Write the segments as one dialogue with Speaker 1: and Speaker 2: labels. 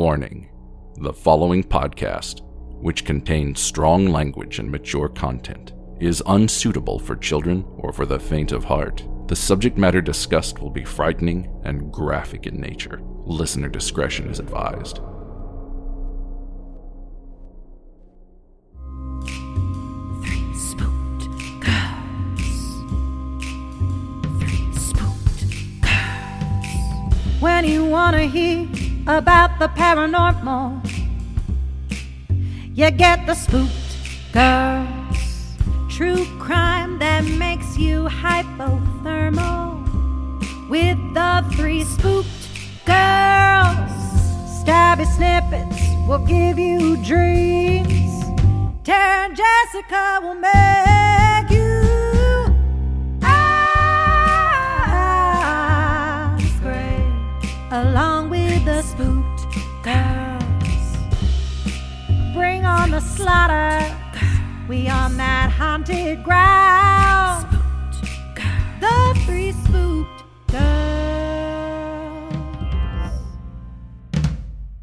Speaker 1: Warning: the following podcast, which contains strong language and mature content, is unsuitable for children or for the faint of heart. The subject matter discussed will be frightening and graphic in nature. Listener discretion is advised.
Speaker 2: When you want to hear about the paranormal, you get the Spooked Girls. True crime that makes you hypothermal. With the three Spooked Girls. Stabby snippets will give you dreams. Tara and Jessica will make you along with the Spooked Girls. Bring on the slaughter. We on that haunted ground. Spooked Girls. The three Spooked Girls.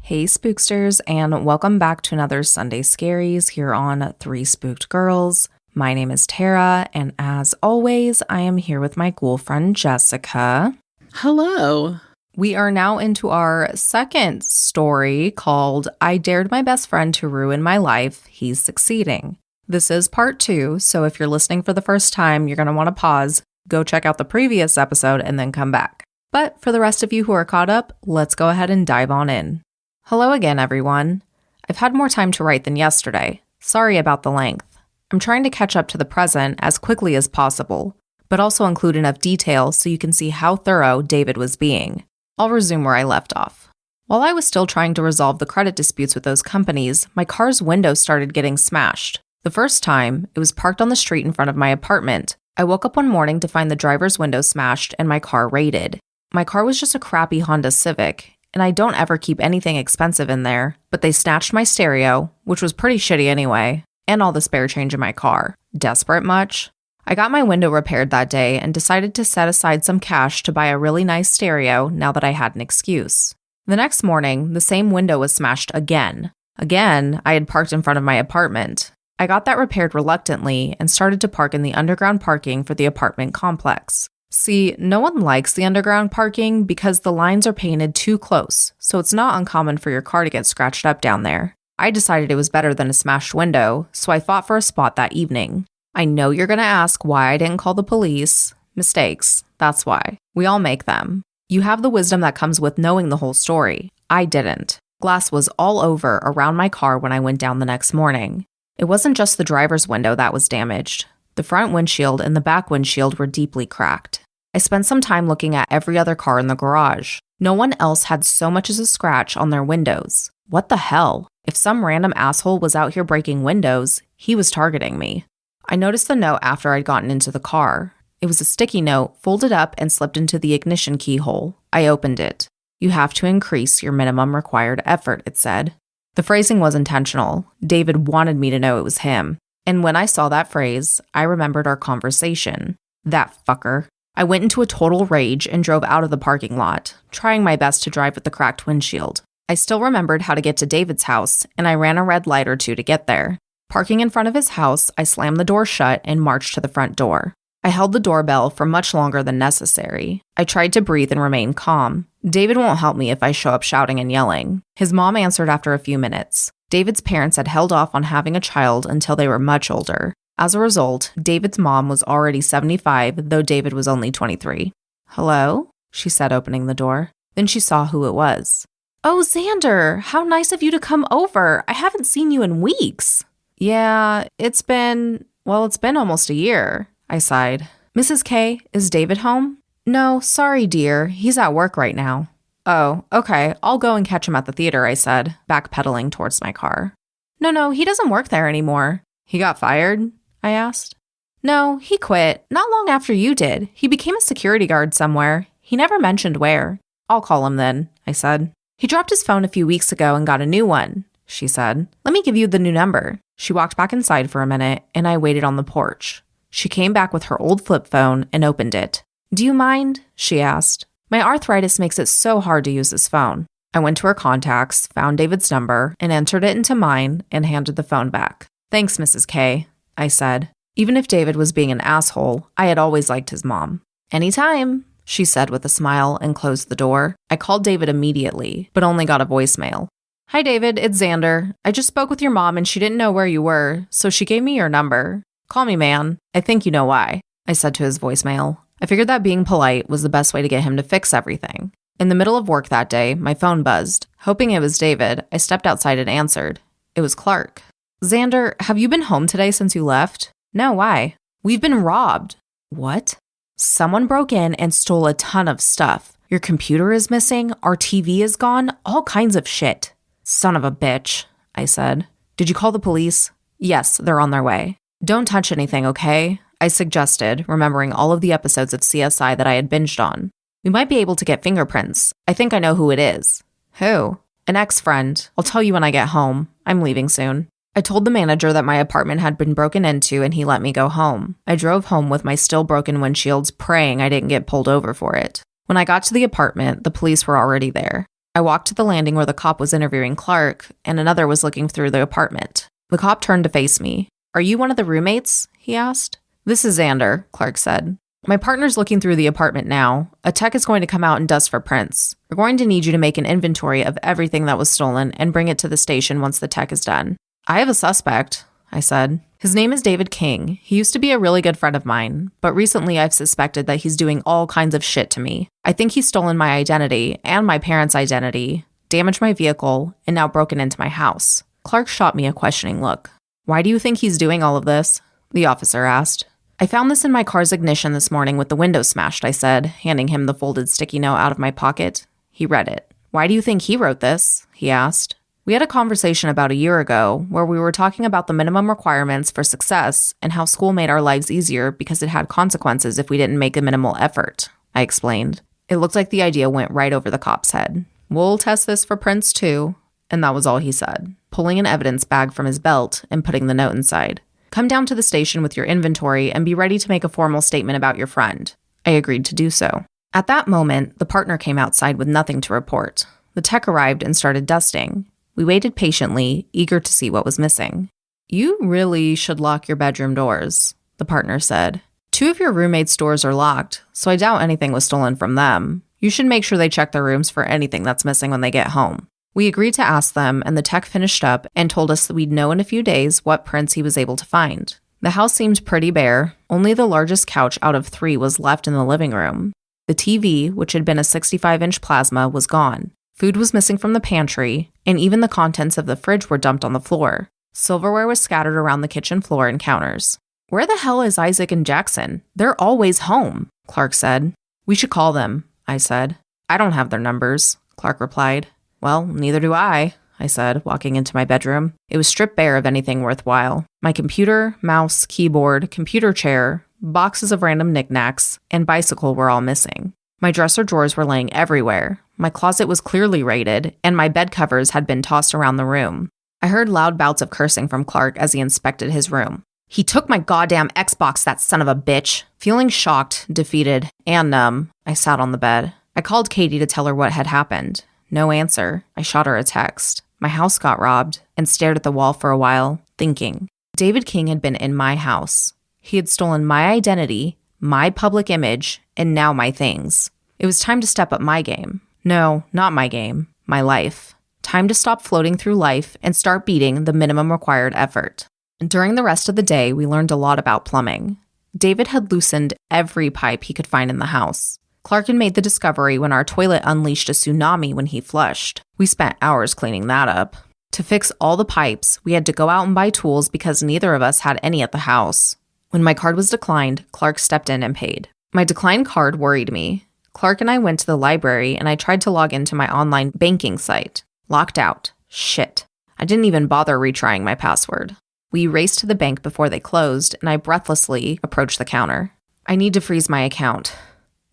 Speaker 3: Hey Spooksters, and welcome back to another Sunday Scaries here on Three Spooked Girls. My name is Tara, and as always, I am here with my ghoul friend Jessica.
Speaker 4: Hello.
Speaker 3: We are now into our second story called I Dared My Best Friend to Ruin My Life, He's Succeeding. This is part 2, so if you're listening for the first time, you're going to want to pause, go check out the previous episode, and then come back. But for the rest of you who are caught up, let's go ahead and dive on in. Hello again, everyone. I've had more time to write than yesterday. Sorry about the length. I'm trying to catch up to the present as quickly as possible, but also include enough detail so you can see how thorough David was being. I'll resume where I left off. While I was still trying to resolve the credit disputes with those companies, my car's window started getting smashed. The first time, it was parked on the street in front of my apartment. I woke up one morning to find the driver's window smashed and my car raided. My car was just a crappy Honda Civic, and I don't ever keep anything expensive in there, but they snatched my stereo, which was pretty shitty anyway, and all the spare change in my car. Desperate much? I got my window repaired that day and decided to set aside some cash to buy a really nice stereo now that I had an excuse. The next morning, the same window was smashed again. Again, I had parked in front of my apartment. I got that repaired reluctantly and started to park in the underground parking for the apartment complex. See, no one likes the underground parking because the lines are painted too close, so it's not uncommon for your car to get scratched up down there. I decided it was better than a smashed window, so I fought for a spot that evening. I know you're going to ask why I didn't call the police. Mistakes. That's why. We all make them. You have the wisdom that comes with knowing the whole story. I didn't. Glass was all over around my car when I went down the next morning. It wasn't just the driver's window that was damaged. The front windshield and the back windshield were deeply cracked. I spent some time looking at every other car in the garage. No one else had so much as a scratch on their windows. What the hell? If some random asshole was out here breaking windows, he was targeting me. I noticed the note after I'd gotten into the car. It was a sticky note, folded up and slipped into the ignition keyhole. I opened it. You have to increase your minimum required effort, it said. The phrasing was intentional. David wanted me to know it was him. And when I saw that phrase, I remembered our conversation. That fucker. I went into a total rage and drove out of the parking lot, trying my best to drive with the cracked windshield. I still remembered how to get to David's house, and I ran a red light or two to get there. Parking in front of his house, I slammed the door shut and marched to the front door. I held the doorbell for much longer than necessary. I tried to breathe and remain calm. David won't help me if I show up shouting and yelling. His mom answered after a few minutes. David's parents had held off on having a child until they were much older. As a result, David's mom was already 75, though David was only 23. "Hello?" she said, opening the door. Then she saw who it was. "Oh, Xander, how nice of you to come over. I haven't seen you in weeks." "Yeah, it's been almost a year," I sighed. "Mrs. K, is David home?" "No, sorry, dear. He's at work right now." "Oh, okay. I'll go and catch him at the theater," I said, backpedaling towards my car. No, he doesn't work there anymore." "He got fired?" I asked. "No, he quit. Not long after you did. He became a security guard somewhere. He never mentioned where." "I'll call him then," I said. "He dropped his phone a few weeks ago and got a new one," she said. "Let me give you the new number." She walked back inside for a minute, and I waited on the porch. She came back with her old flip phone and opened it. "Do you mind?" she asked. "My arthritis makes it so hard to use this phone." I went to her contacts, found David's number, and entered it into mine and handed the phone back. "Thanks, Mrs. K," I said. Even if David was being an asshole, I had always liked his mom. "Anytime," she said with a smile and closed the door. I called David immediately, but only got a voicemail. "Hi, David, it's Xander. I just spoke with your mom and she didn't know where you were, so she gave me your number. Call me, man. I think you know why," I said to his voicemail. I figured that being polite was the best way to get him to fix everything. In the middle of work that day, my phone buzzed. Hoping it was David, I stepped outside and answered. It was Clark. "Xander, have you been home today since you left?" "No, why?" "We've been robbed." "What?" "Someone broke in and stole a ton of stuff. Your computer is missing, our TV is gone, all kinds of shit." "Son of a bitch," I said. "Did you call the police?" "Yes, they're on their way." "Don't touch anything, okay?" I suggested, remembering all of the episodes of CSI that I had binged on. "We might be able to get fingerprints. I think I know who it is." "Who?" "An ex-friend. I'll tell you when I get home. I'm leaving soon." I told the manager that my apartment had been broken into and he let me go home. I drove home with my still broken windshields, praying I didn't get pulled over for it. When I got to the apartment, the police were already there. I walked to the landing where the cop was interviewing Clark and another was looking through the apartment. The cop turned to face me. "Are you one of the roommates?" he asked. "This is Xander," Clark said. "My partner's looking through the apartment now. A tech is going to come out and dust for prints. We're going to need you to make an inventory of everything that was stolen and bring it to the station once the tech is done." "I have a suspect," I said. "His name is David King. He used to be a really good friend of mine, but recently I've suspected that he's doing all kinds of shit to me. I think he's stolen my identity and my parents' identity, damaged my vehicle, and now broken into my house." Clark shot me a questioning look. "Why do you think he's doing all of this?" the officer asked. "I found this in my car's ignition this morning with the window smashed," I said, handing him the folded sticky note out of my pocket. He read it. "Why do you think he wrote this?" he asked. "We had a conversation about a year ago where we were talking about the minimum requirements for success and how school made our lives easier because it had consequences if we didn't make a minimal effort," I explained. It looked like the idea went right over the cop's head. "We'll test this for prints too," and that was all he said, pulling an evidence bag from his belt and putting the note inside. "Come down to the station with your inventory and be ready to make a formal statement about your friend." I agreed to do so. At that moment, the partner came outside with nothing to report. The tech arrived and started dusting. We waited patiently, eager to see what was missing. "You really should lock your bedroom doors," the partner said. "Two of your roommates' doors are locked, so I doubt anything was stolen from them. You should make sure they check their rooms for anything that's missing when they get home." We agreed to ask them, and the tech finished up and told us that we'd know in a few days what prints he was able to find. The house seemed pretty bare. Only the largest couch out of 3 was left in the living room. The TV, which had been a 65-inch plasma, was gone. Food was missing from the pantry, and even the contents of the fridge were dumped on the floor. Silverware was scattered around the kitchen floor and counters. "Where the hell is Isaac and Jackson? They're always home," Clark said. "We should call them," I said. "I don't have their numbers," Clark replied. "Well, neither do I said, walking into my bedroom. It was stripped bare of anything worthwhile. My computer, mouse, keyboard, computer chair, boxes of random knickknacks, and bicycle were all missing. My dresser drawers were laying everywhere. My closet was clearly raided, and my bed covers had been tossed around the room. I heard loud bouts of cursing from Clark as he inspected his room. "He took my goddamn Xbox, that son of a bitch." Feeling shocked, defeated, and numb, I sat on the bed. I called Katie to tell her what had happened. No answer. I shot her a text. My house got robbed, and stared at the wall for a while, thinking. David King had been in my house. He had stolen my identity, my public image, and now my things. It was time to step up my game. No, not my game. My life. Time to stop floating through life and start beating the minimum required effort. During the rest of the day, we learned a lot about plumbing. David had loosened every pipe he could find in the house. Clark had made the discovery when our toilet unleashed a tsunami when he flushed. We spent hours cleaning that up. To fix all the pipes, we had to go out and buy tools because neither of us had any at the house. When my card was declined, Clark stepped in and paid. My declined card worried me. Clark and I went to the library and I tried to log into my online banking site. Locked out. Shit. I didn't even bother retrying my password. We raced to the bank before they closed and I breathlessly approached the counter. "I need to freeze my account."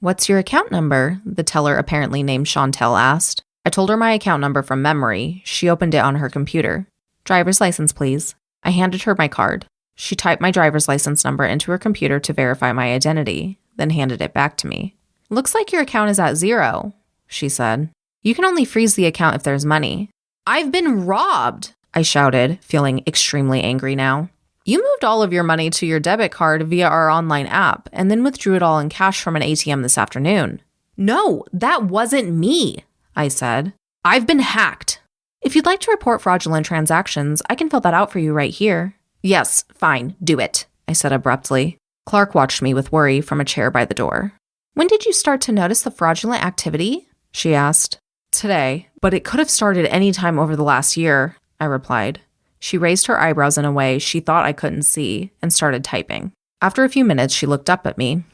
Speaker 3: "What's your account number?" the teller, apparently named Chantel, asked. I told her my account number from memory. She opened it on her computer. "Driver's license, please." I handed her my card. She typed my driver's license number into her computer to verify my identity, then handed it back to me. "Looks like your account is at 0, she said. You can only freeze the account if there's money. I've been robbed, I shouted, feeling extremely angry now. You moved all of your money to your debit card via our online app and then withdrew it all in cash from an ATM this afternoon. No, that wasn't me, I said. I've been hacked. If you'd like to report fraudulent transactions, I can fill that out for you right here. Yes, fine, do it, I said abruptly. Clark watched me with worry from a chair by the door. When did you start to notice the fraudulent activity? She asked. Today, but it could have started any time over the last year, I replied. She raised her eyebrows in a way she thought I couldn't see and started typing. After a few minutes, she looked up at me.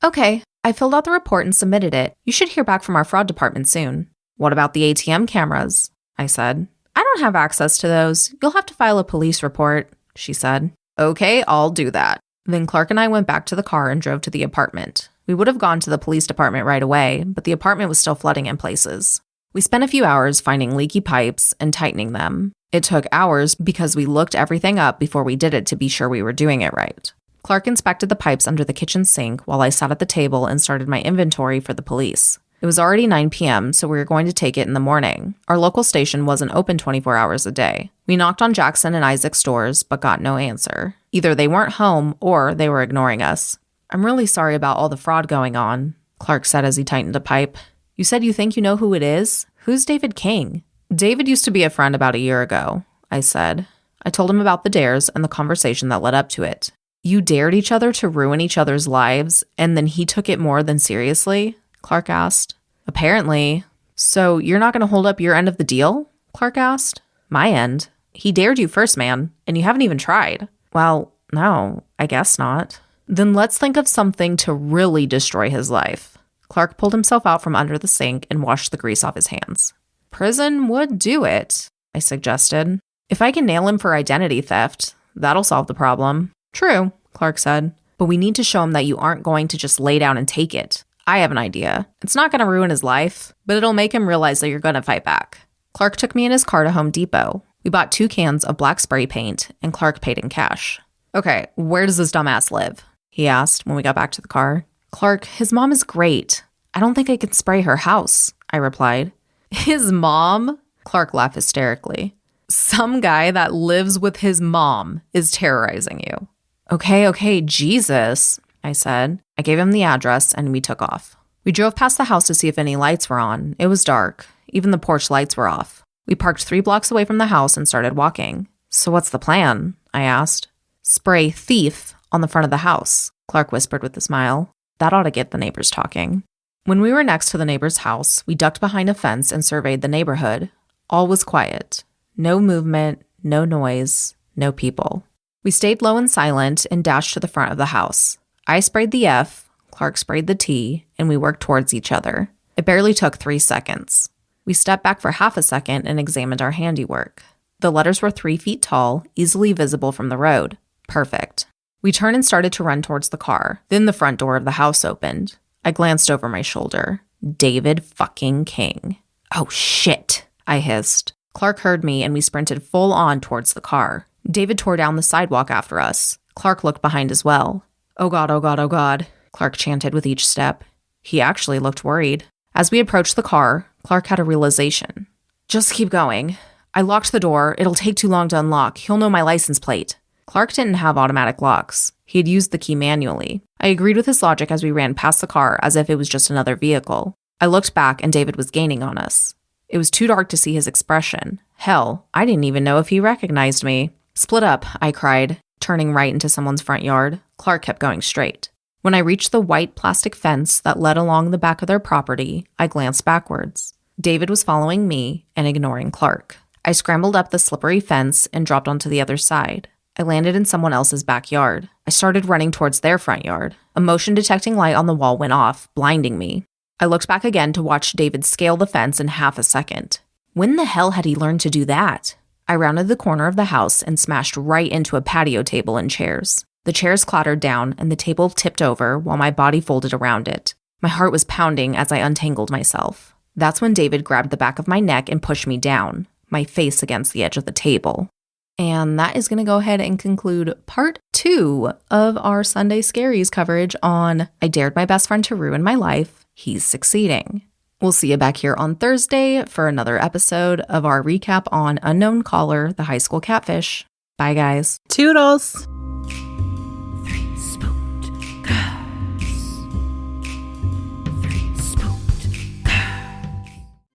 Speaker 3: Okay, I filled out the report and submitted it. You should hear back from our fraud department soon. What about the ATM cameras? I said. I don't have access to those. You'll have to file a police report, she said. Okay, I'll do that. Then Clark and I went back to the car and drove to the apartment. We would have gone to the police department right away, but the apartment was still flooding in places. We spent a few hours finding leaky pipes and tightening them. It took hours because we looked everything up before we did it to be sure we were doing it right. Clark inspected the pipes under the kitchen sink while I sat at the table and started my inventory for the police. It was already 9 p.m., so we were going to take it in the morning. Our local station wasn't open 24 hours a day. We knocked on Jackson and Isaac's doors, but got no answer. Either they weren't home or they were ignoring us. I'm really sorry about all the fraud going on, Clark said as he tightened a pipe. You said you think you know who it is? Who's David King? David used to be a friend about a year ago, I said. I told him about the dares and the conversation that led up to it. You dared each other to ruin each other's lives, and then he took it more than seriously? Clark asked. Apparently. So you're not going to hold up your end of the deal? Clark asked. My end? He dared you first, man, and you haven't even tried. Well, no, I guess not. Then let's think of something to really destroy his life. Clark pulled himself out from under the sink and washed the grease off his hands. Prison would do it, I suggested. If I can nail him for identity theft, that'll solve the problem. True, Clark said, but we need to show him that you aren't going to just lay down and take it. I have an idea. It's not going to ruin his life, but it'll make him realize that you're going to fight back. Clark took me in his car to Home Depot. We bought 2 cans of black spray paint, and Clark paid in cash. Okay, where does this dumbass live? He asked when we got back to the car. Clark, his mom is great. I don't think I can spray her house, I replied. His mom? Clark laughed hysterically. Some guy that lives with his mom is terrorizing you. Okay, Jesus, I said. I gave him the address and we took off. We drove past the house to see if any lights were on. It was dark. Even the porch lights were off. We parked 3 blocks away from the house and started walking. So what's the plan? I asked. Spray thief on the front of the house, Clark whispered with a smile. That ought to get the neighbors talking. When we were next to the neighbor's house, we ducked behind a fence and surveyed the neighborhood. All was quiet. No movement, no noise, no people. We stayed low and silent and dashed to the front of the house. I sprayed the F, Clark sprayed the T, and we worked towards each other. It barely took 3 seconds. We stepped back for half a second and examined our handiwork. The letters were 3 feet tall, easily visible from the road. Perfect. We turned and started to run towards the car. Then the front door of the house opened. I glanced over my shoulder. David fucking King. Oh shit, I hissed. Clark heard me and we sprinted full on towards the car. David tore down the sidewalk after us. Clark looked behind as well. Oh God, oh God, oh God, Clark chanted with each step. He actually looked worried. As we approached the car, Clark had a realization. Just keep going. I locked the door. It'll take too long to unlock. He'll know my license plate. Clark didn't have automatic locks. He had used the key manually. I agreed with his logic as we ran past the car as if it was just another vehicle. I looked back and David was gaining on us. It was too dark to see his expression. Hell, I didn't even know if he recognized me. Split up, I cried, turning right into someone's front yard. Clark kept going straight. When I reached the white plastic fence that led along the back of their property, I glanced backwards. David was following me and ignoring Clark. I scrambled up the slippery fence and dropped onto the other side. I landed in someone else's backyard. I started running towards their front yard. A motion detecting light on the wall went off, blinding me. I looked back again to watch David scale the fence in half a second. When the hell had he learned to do that? I rounded the corner of the house and smashed right into a patio table and chairs. The chairs clattered down and the table tipped over while my body folded around it. My heart was pounding as I untangled myself. That's when David grabbed the back of my neck and pushed me down, my face against the edge of the table. And that is going to go ahead and conclude part 2 of our Sunday Scaries coverage on I Dared My Best Friend to Ruin My Life. He's Succeeding. We'll see you back here on Thursday for another episode of our recap on Unknown Caller, the high school catfish. Bye, guys.
Speaker 4: Toodles.